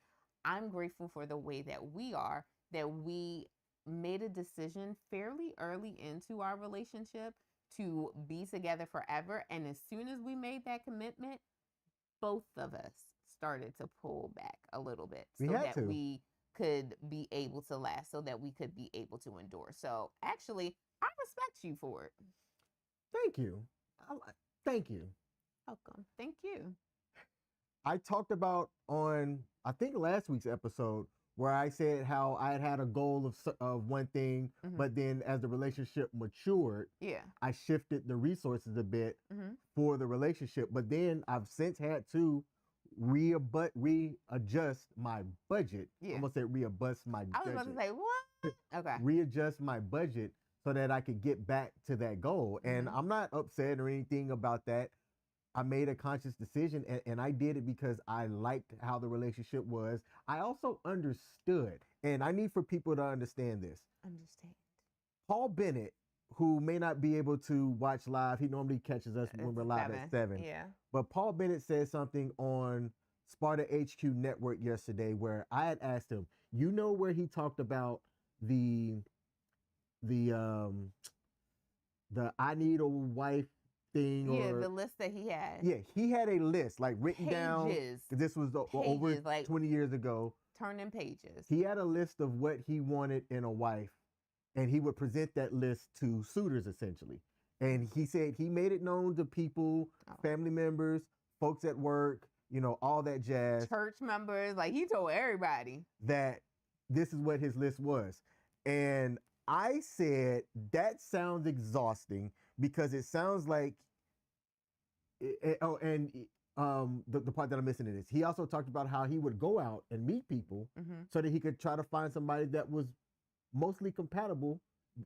I'm grateful for the way that we are, that we made a decision fairly early into our relationship to be together forever. And as soon as we made that commitment, both of us started to pull back a little bit We so had that to. we could be able to last, so that we could be able to endure. So actually, I respect you for it. Thank you. Thank you. Welcome. Thank you. I talked about on, I think, last week's episode where I said how I had a goal of one thing, Mhm. but then as the relationship matured, Yeah. I shifted the resources a bit Mm-hmm. for the relationship. But then I've since had to readjust my budget. Yeah. Almost say readjust my I was about to budget. say, what? Okay. Readjust my budget so that I could get back to that goal. And I'm not upset or anything about that. I made a conscious decision, and I did it because I liked how the relationship was. I also understood, and I need for people to understand this. Understand. Paul Bennett, who may not be able to watch live, he normally catches us when we're live at 7. Yeah. But Paul Bennett said something on Sparta HQ Network yesterday where I had asked him, you know, where he talked about the I need a wife thing, Yeah, or the list that he had. yeah, he had a list like written down. Pages. This was over Pages, like 20 years ago. turning pages. He had a list of what he wanted in a wife, and he would present that list to suitors essentially. And he said he made it known to people, family members, folks at work, you know, all that jazz. Church members, like he told everybody that this is what his list was. And I said, that sounds exhausting because it sounds like, the part that I'm missing in this, he also talked about how he would go out and meet people so that he could try to find somebody that was mostly compatible,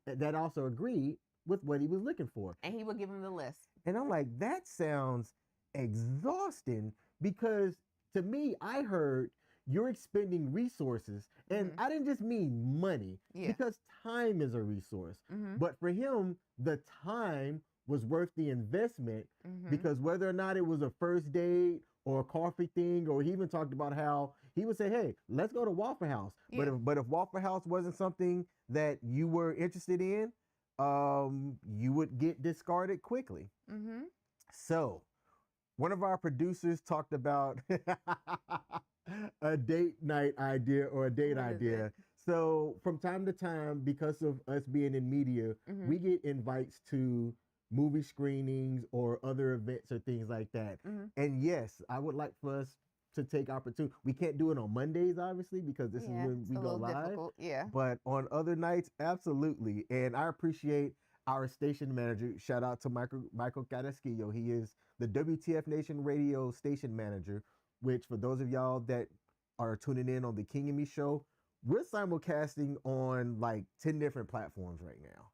that also agreed with what he was looking for. And he would give him the list. And I'm like, that sounds exhausting, because to me, I heard you're expending resources, and I didn't just mean money, because time is a resource. But for him, the time was worth the investment, because whether or not it was a first date or a coffee thing, or he even talked about how he would say, hey, let's go to Waffle House. But if Waffle House wasn't something that you were interested in, you would get discarded quickly. So one of our producers talked about a date night idea or a date idea. So from time to time, because of us being in media, we get invites to movie screenings or other events or things like that. And yes, I would like for us to take opportunity. We can't do it on Mondays, obviously, because this is when we go live. Difficult. Yeah. But on other nights, absolutely. And I appreciate our station manager. Shout out to Michael Carrasquillo. He is the WTF Nation radio station manager, which for those of y'all that are tuning in on the King M.E show, we're simulcasting on like 10 different platforms right now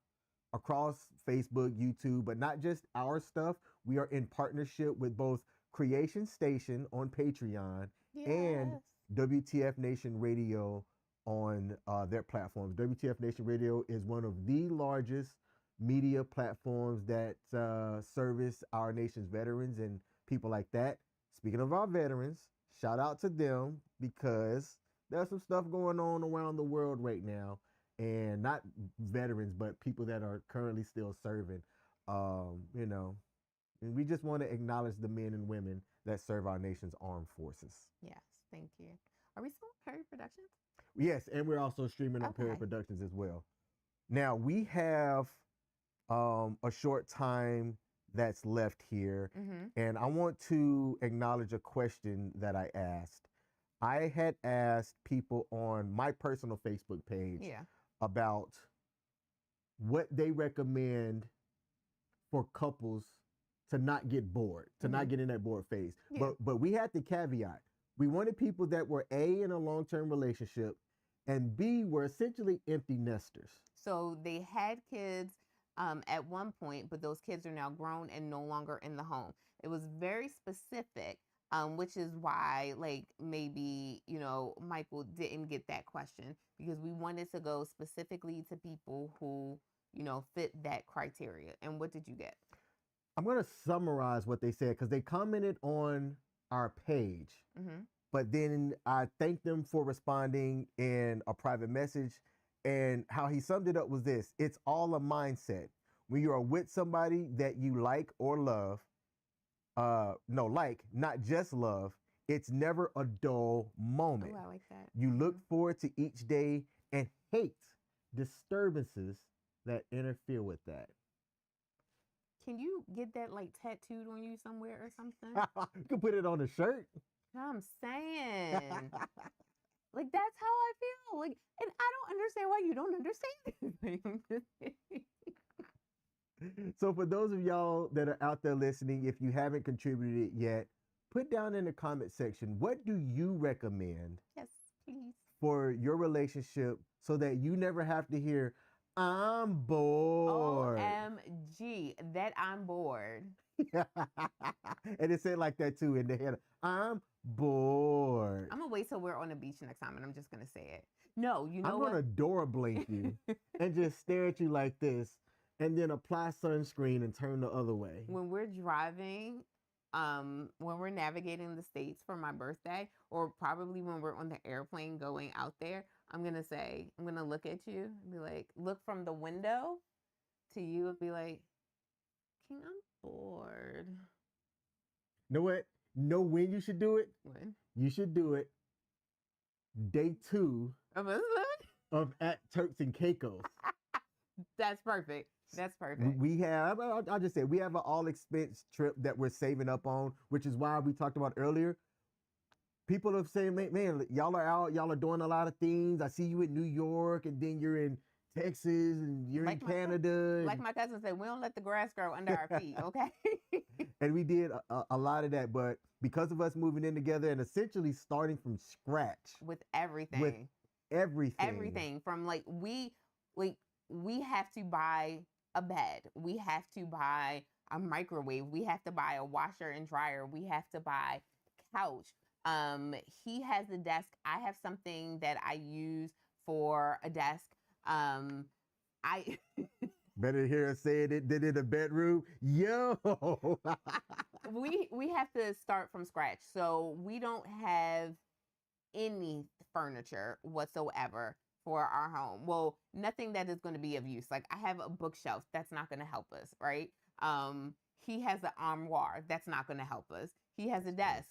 across Facebook, YouTube, but not just our stuff. We are in partnership with both Creation Station on Patreon and WTF Nation Radio on their platforms. WTF Nation Radio is one of the largest media platforms that service our nation's veterans and people like that. Speaking of our veterans, shout out to them, because there's some stuff going on around the world right now, and not veterans, but people that are currently still serving. You know, and we just want to acknowledge the men and women that serve our nation's armed forces. Yes, thank you. Are we still on Perry Productions? Yes, and we're also streaming on Perry Productions as well. Now we have a short time that's left here, and I want to acknowledge a question that I asked. I had asked people on my personal Facebook page about what they recommend for couples to not get bored, to not get in that bored phase. But we had the caveat. We wanted people that were A, in a long-term relationship, and B, were essentially empty nesters. So they had kids at one point, but those kids are now grown and no longer in the home. It was very specific, which is why, like, maybe, you know, Michael didn't get that question, because we wanted to go specifically to people who, you know, fit that criteria. And what did you get? I'm going to summarize what they said, because they commented on our page, but then I thanked them for responding in a private message. And how he summed it up was this: it's all a mindset. When you are with somebody that you like or love, no, like, not just love, it's never a dull moment. Oh, I like that. You look forward to each day and hate disturbances that interfere with that. Can you get that like tattooed on you somewhere or something? You can put it on a shirt. I'm saying. Like, that's how I feel. Like, and I don't understand why you don't understand anything. So for those of y'all that are out there listening, if you haven't contributed yet, put down in the comment section, what do you recommend Yes, please. for your relationship so that you never have to hear, I'm bored. OMG, that I'm bored. And it said like that too in the head. I'm bored. I'm gonna wait till we're on the beach next time and I'm just gonna say it. No, you know I'm what? gonna door blink you and just stare at you like this and then apply sunscreen and turn the other way. When we're driving, when we're navigating the States for my birthday, or probably when we're on the airplane going out there, I'm gonna look at you and be like, look from the window to you and be like, King, I'm bored. Know what? Know when you should do it? When? You should do it day 2 of at Turks and Caicos. That's perfect. That's perfect. We have, I'll just say, we have an all expense trip that we're saving up on, which is why we talked about earlier. People are saying, man, y'all are out, y'all are doing a lot of things. I see you in New York, and then you're in Texas, and you're in Canada. Like my cousin said, we don't let the grass grow under our feet, okay? And we did a lot of that, but because of us moving in together and essentially starting from scratch. With everything. With everything. Everything. From we have to buy a bed. We have to buy a microwave. We have to buy a washer and dryer. We have to buy couch. He has a desk. I have something that I use for a desk. I better hear us say it than in a bedroom. Yo, we have to start from scratch. So we don't have any furniture whatsoever for our home. Well, nothing that is going to be of use. Like, I have a bookshelf. That's not going to help us, right? He has an armoire. That's not going to help us. He has a desk.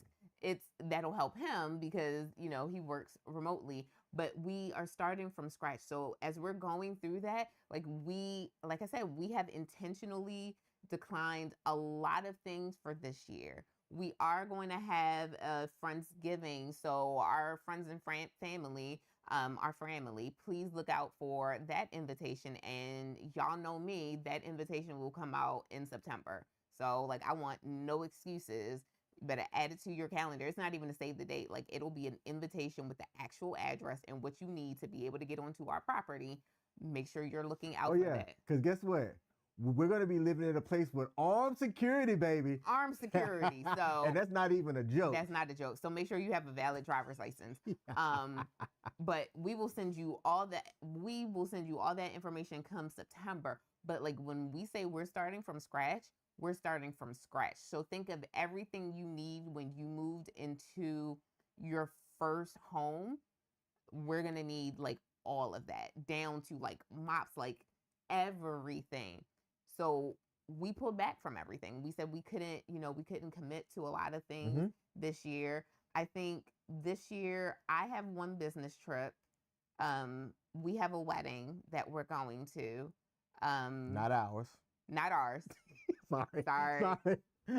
That'll help him because, he works remotely, but we are starting from scratch. So as we're going through that, like I said, we have intentionally declined a lot of things for this year. We are going to have a Friendsgiving. So our friends and family, our family, please look out for that invitation. And y'all know me, that invitation will come out in September. So I want no excuses. You better add it to your calendar. It's not even to save the date. It'll be an invitation with the actual address and what you need to be able to get onto our property. Make sure you're looking out for that. Because guess what? We're going to be living in a place with armed security, baby. Armed security. So, and that's not even a joke. That's not a joke. So make sure you have a valid driver's license. But we will send you all that. We will send you all that information come September. But when we say we're starting from scratch, we're starting from scratch. So think of everything you need when you moved into your first home. We're going to need all of that, down to mops, everything. So we pulled back from everything. We said we couldn't commit to a lot of things this year. I think this year I have one business trip. We have a wedding that we're going to. Not ours. Not ours. Sorry.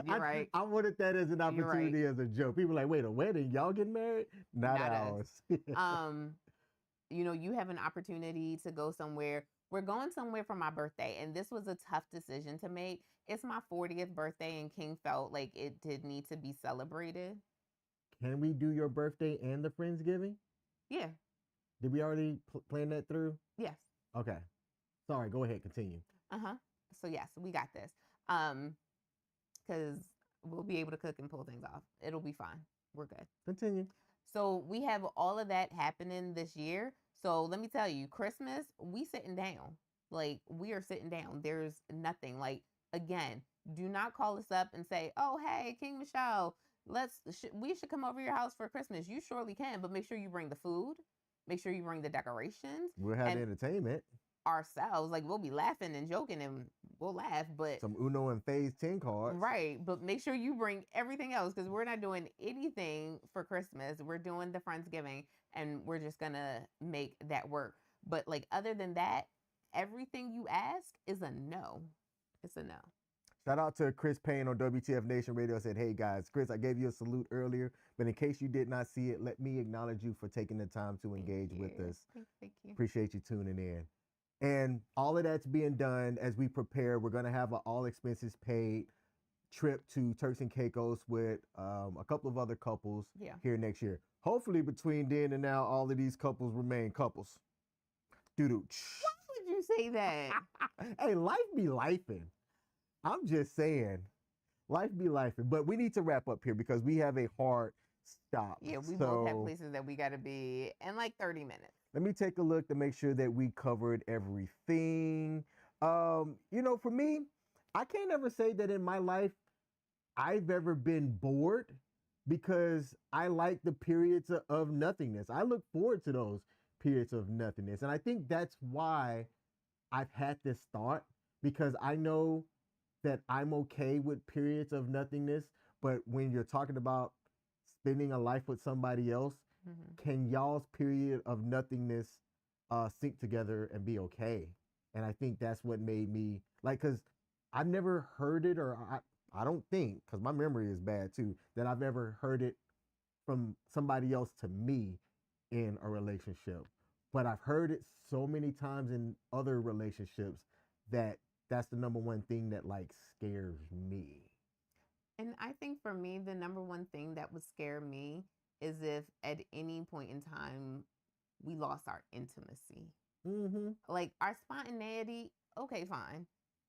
You're right. I wanted that as an opportunity, as a joke. People are like, wait, a wedding? Y'all getting married? Not ours. You have an opportunity to go somewhere. We're going somewhere for my birthday, and this was a tough decision to make. It's my 40th birthday, and King felt like it did need to be celebrated. Can we do your birthday and the Friendsgiving? Yeah. Did we already plan that through? Yes. Okay. Sorry, go ahead, continue. So yes, we got this. Because we'll be able to cook and pull things off. It'll be fine. We're good. Continue. So we have all of that happening this year. So let me tell you, Christmas, we sitting down. We are sitting down. There's nothing. Again, do not call us up and say, oh, hey, King Michelle, we should come over your house for Christmas. You surely can, but make sure you bring the food. make sure you bring the decorations. We'll have the and entertainment. ourselves. Like, we'll be laughing and joking and we'll laugh, but Some Uno and Phase 10 cards. right. But make sure you bring everything else, because we're not doing anything for Christmas. We're doing the Friendsgiving and we're just gonna make that work. But like, other than that, everything you ask is a no. It's a no. Shout out to Chris Payne on WTF Nation Radio. Said, hey guys, Chris, I gave you a salute earlier, but in case you did not see it, let me acknowledge you for taking the time to engage with us. Thank you. Appreciate you tuning in. And all of that's being done as we prepare. We're going to have an all expenses paid trip to Turks and Caicos with a couple of other couples here next year. Hopefully between then and now, all of these couples remain couples. Doo-doo. Why would you say that? Hey, life be lifing. I'm just saying, life be lifing. But we need to wrap up here because we have a hard stop. Yeah, we both have places that we got to be in like 30 minutes. Let me take a look to make sure that we covered everything. You know, for me, I can't ever say that in my life I've ever been bored, because I like the periods of nothingness. I look forward to those periods of nothingness. And I think that's why I've had this thought, because I know that I'm okay with periods of nothingness. But when you're talking about spending a life with somebody else, can y'all's period of nothingness sync together and be okay? And I think that's what made me like, because I've never heard it, or I don't think, because my memory is bad too, that I've ever heard it from somebody else to me in a relationship. But I've heard it so many times in other relationships that that's the number one thing that like scares me. And I think for me, the number one thing that would scare me is if at any point in time we lost our intimacy. Like, our spontaneity, okay, fine.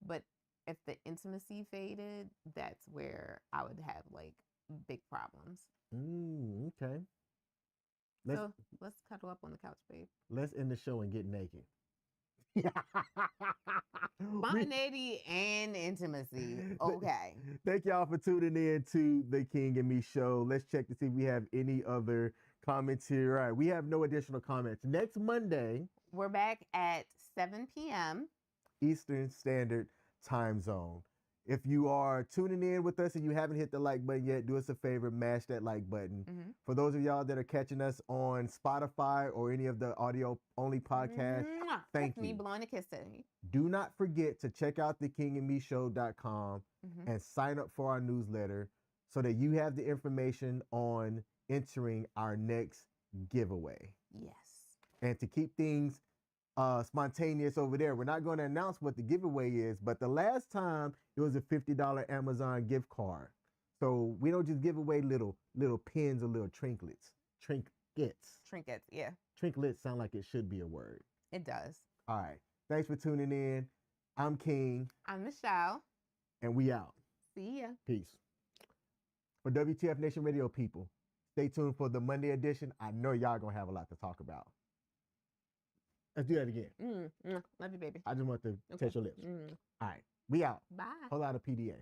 But if the intimacy faded, that's where I would have like big problems. Okay. So let's cuddle up on the couch, babe. Let's end the show and get naked. Spontaneity and intimacy. Okay. Thank y'all for tuning in to the King and Me show. Let's check to see if we have any other comments here. All right, we have no additional comments. Next Monday, we're back at 7 p.m. Eastern Standard Time Zone. If you are tuning in with us and you haven't hit the like button yet, do us a favor, mash that like button. For those of y'all that are catching us on Spotify or any of the audio-only podcasts, thank you. Me blowing a kiss at me. Do not forget to check out thekingandmeshow.com and sign up for our newsletter so that you have the information on entering our next giveaway. Yes. And to keep things spontaneous over there, we're not going to announce what the giveaway is, but the last time it was a $50 Amazon gift card. So we don't just give away little pins or little trinkets. Trinkets, yeah. Trinklets sound like it should be a word. It does. All right. Thanks for tuning in. I'm King. I'm Michelle. And we out. See ya. Peace. For WTF Nation Radio people, stay tuned for the Monday edition. I know y'all going to have a lot to talk about. Let's do that again. Love you, baby. I just want to touch your lips. All right. We out. Bye. Whole lot of PDA.